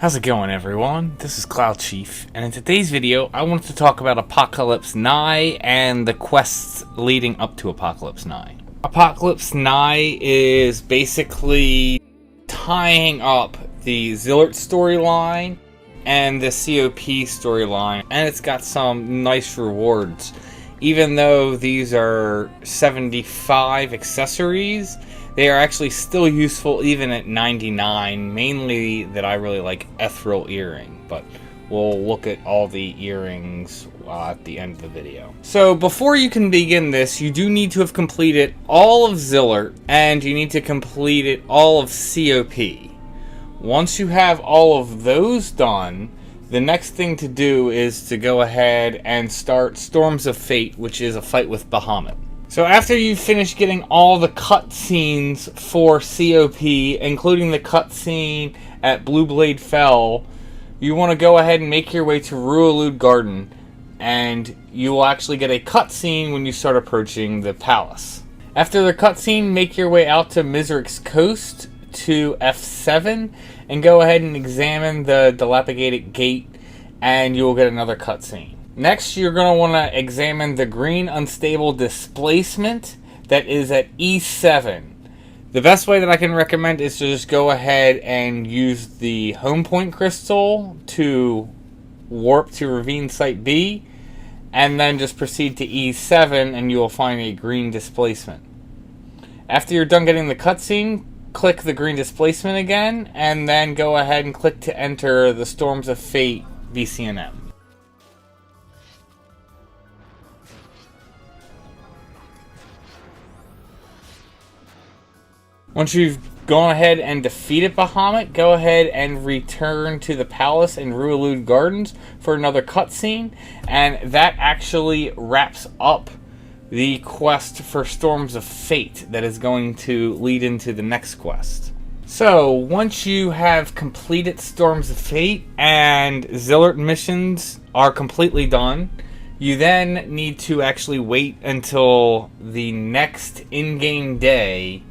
How's it going, everyone? This is Cloud Chief, and in today's video, I wanted to talk about Apocalypse Nigh and the quests leading up to Apocalypse Nigh. Apocalypse Nigh is basically tying up the Zilart storyline and the COP storyline, and it's got some nice rewards. Even though these are 75 accessories, they are actually still useful even at 99, mainly that I really like etheral earring, but we'll look at all the earrings at the end of the video. So before you can begin this, you do need to have completed all of Zilart, and you need to complete it all of COP. Once you have all of those done, the next thing to do is to go ahead and start Storms of Fate, which is a fight with Bahamut. So after you've finished getting all the cutscenes for COP, including the cutscene at Blue Blade Fell, you want to go ahead and make your way to Rualud Garden, and you will actually get a cutscene when you start approaching the palace. After the cutscene, make your way out to Mizrik's Coast to F7, and go ahead and examine the dilapidated gate, and you will get another cutscene. Next, you're going to want to examine the green unstable displacement that is at E7. The best way that I can recommend is to just go ahead and use the home point crystal to warp to Ravine Site B, and then just proceed to E7 and you will find a green displacement. After you're done getting the cutscene, click the green displacement again, and then go ahead and click to enter the Storms of Fate BCNM. Once you've gone ahead and defeated Bahamut, go ahead and return to the palace in Rualud Gardens for another cutscene, and that actually wraps up the quest for Storms of Fate that is going to lead into the next quest. So, once you have completed Storms of Fate and Zilart missions are completely done, you then need to actually wait until the next in-game day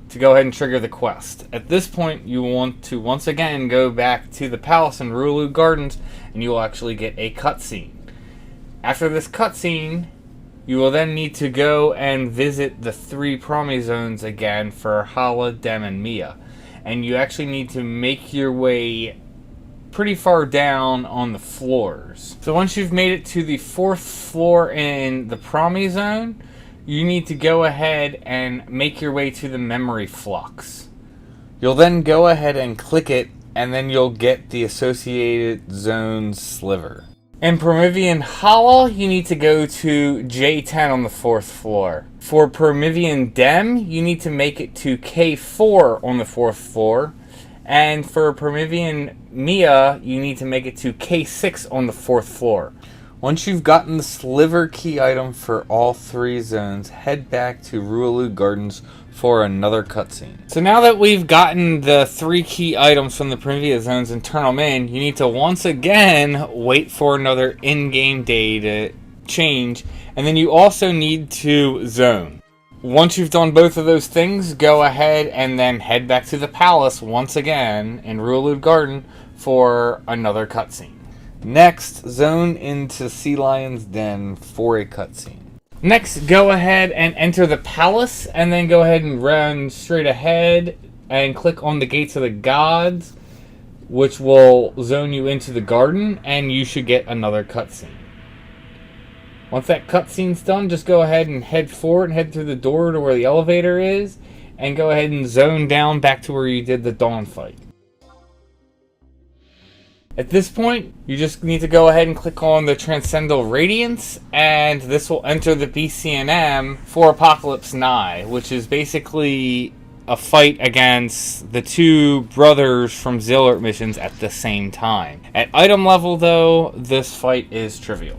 to go ahead and trigger the quest. At this point, you want to once again go back to the palace in Rualud Gardens, and you will actually get a cutscene. After this cutscene, you will then need to go and visit the 3 Promy zones again for Hala, Dem, and Mia. And you actually need to make your way pretty far down on the floors. So once you've made it to the 4th floor in the Promy zone, you need to go ahead and make your way to the memory flux. You'll then go ahead and click it, and then you'll get the associated zone sliver. In Promyvion Hala, you need to go to J10 on the 4th floor. For Promyvion Dem, you need to make it to K4 on the 4th floor. And for Promyvion Mia, you need to make it to K6 on the 4th floor. Once you've gotten the sliver key item for all 3 zones, head back to Rualud Gardens for another cutscene. So now that we've gotten the 3 key items from the previous zones and turn them in, you need to once again wait for another in-game day to change, and then you also need to zone. Once you've done both of those things, go ahead and then head back to the palace once again in Rualud Garden for another cutscene. Next, zone into Sea Lion's Den for a cutscene. Next, go ahead and enter the palace, and then go ahead and run straight ahead and click on the Gates of the Gods, which will zone you into the garden, and you should get another cutscene. Once that cutscene's done, just go ahead and head forward and head through the door to where the elevator is, and go ahead and zone down back to where you did the Dawn fight. At this point, you just need to go ahead and click on the Transcendental Radiance, and this will enter the BCNM for Apocalypse Nigh, which is basically a fight against the 2 brothers from Zilart missions at the same time. At item level, though, this fight is trivial.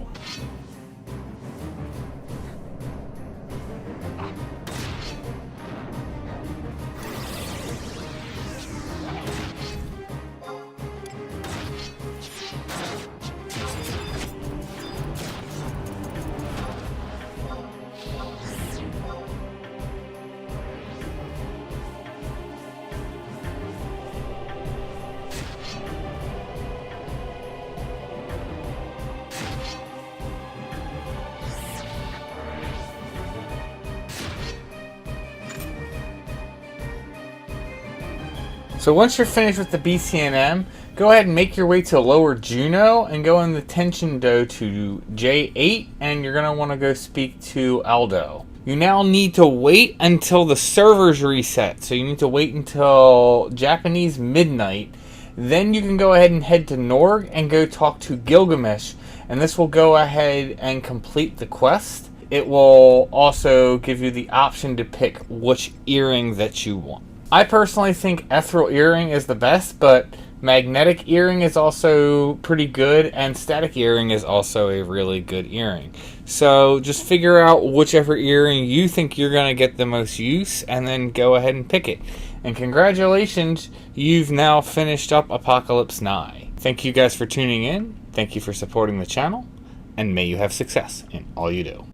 So once you're finished with the BCNM, go ahead and make your way to Lower Juno and go in the Tension Do to J8, and you're going to want to go speak to Aldo. You now need to wait until the servers reset. So you need to wait until Japanese midnight. Then you can go ahead and head to Norg and go talk to Gilgamesh. And this will go ahead and complete the quest. It will also give you the option to pick which earring that you want. I personally think etheral earring is the best, but magnetic earring is also pretty good, and static earring is also a really good earring. So just figure out whichever earring you think you're going to get the most use, and then go ahead and pick it. And congratulations, you've now finished up Apocalypse Nigh. Thank you guys for tuning in, thank you for supporting the channel, and may you have success in all you do.